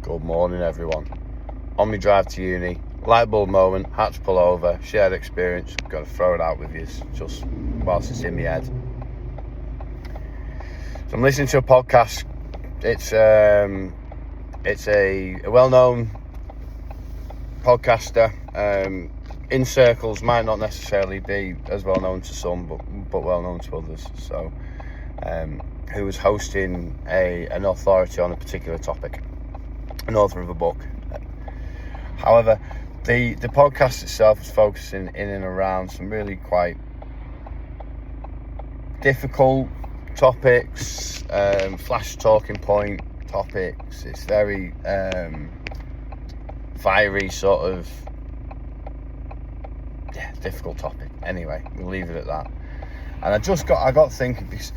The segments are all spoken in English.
Good morning, everyone. On my drive to uni, light bulb moment, had to pull over, shared experience, got to throw it out with you just whilst it's in my head. So I'm listening to a podcast. It's a well-known podcaster. In circles, might not necessarily be as well known to some, but well known to others. So, who was hosting an authority on a particular topic, an author of a book. However, the podcast itself is focusing in and around some really quite difficult topics, flash talking point topics. It's very fiery sort of difficult topic. Anyway, we'll leave it at that. And I got thinking, because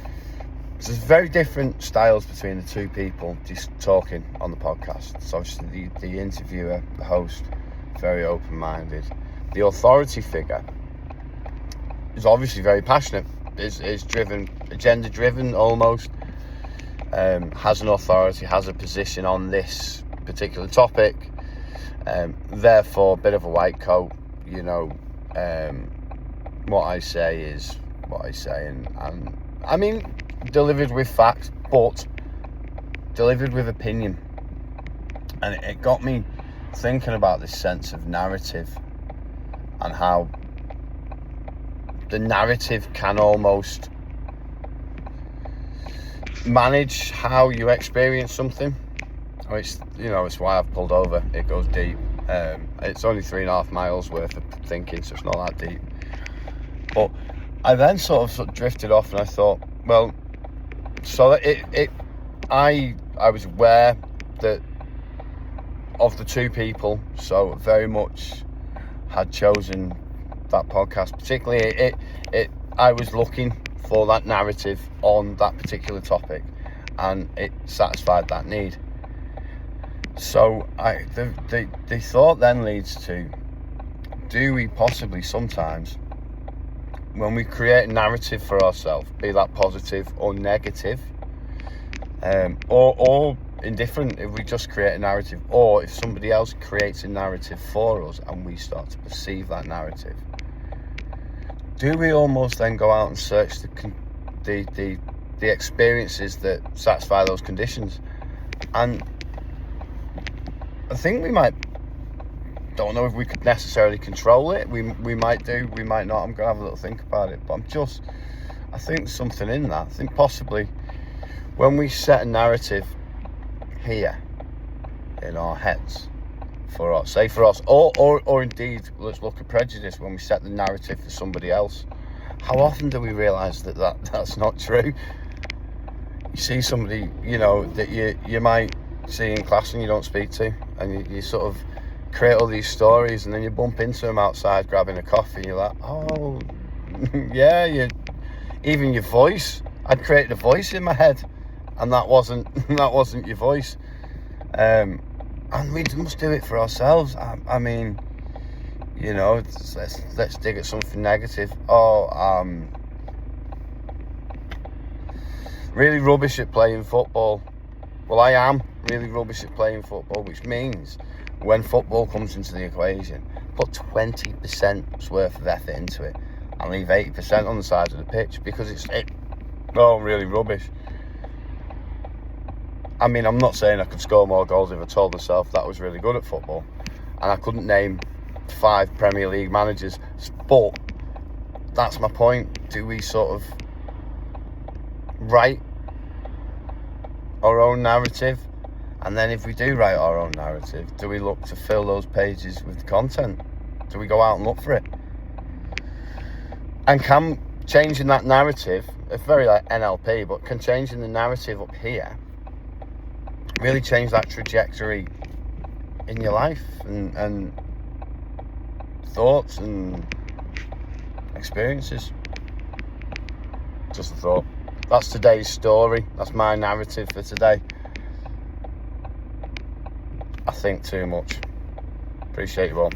there's very different styles between the two people just talking on the podcast. So obviously the interviewer, the host, very open-minded. The authority figure is obviously very passionate, is driven, agenda-driven almost, has an authority, has a position on this particular topic, therefore a bit of a white coat, you know. What I say is what I say, and I mean, delivered with facts, but delivered with opinion. And it got me thinking about this sense of narrative and how the narrative can almost manage how you experience something. It's why I've pulled over. It goes deep. It's only 3.5 miles worth of thinking, so it's not that deep. But I then sort of drifted off, and I thought, well, so I was aware that of the two people, so very much had chosen that podcast. Particularly, I was looking for that narrative on that particular topic, and it satisfied that need. So the thought then leads to, do we possibly sometimes, when we create a narrative for ourselves, be that positive or negative, or indifferent, if we just create a narrative, or if somebody else creates a narrative for us and we start to perceive that narrative, do we almost then go out and search the experiences that satisfy those conditions? And I think we might, don't know if we could necessarily control it. We might do, we might not. I'm going to have a little think about it. But I think something in that. I think possibly when we set a narrative here in our heads, for us, or indeed, let's look at prejudice, when we set the narrative for somebody else, how often do we realise that's not true? You see somebody, that you might see in class and you don't speak to, and you sort of create all these stories, and then you bump into them outside grabbing a coffee, and you're like, oh yeah, even your voice, I'd created a voice in my head, and that wasn't your voice. And we must do it for ourselves. I mean, let's dig at something negative. Really rubbish at playing football. Well, I am really rubbish at playing football, which means when football comes into the equation, put 20% worth of effort into it and leave 80% on the side of the pitch, because really rubbish. I mean, I'm not saying I could score more goals if I told myself that I was really good at football, and I couldn't name 5 Premier League managers, but that's my point. Do we sort of write our own narrative? And then if we do write our own narrative, do we look to fill those pages with content? Do we go out and look for it? And can changing that narrative, it's very like NLP, but can changing the narrative up here really change that trajectory in your life and thoughts and experiences? Just a thought. That's today's story. That's my narrative for today. I think too much. Appreciate you all.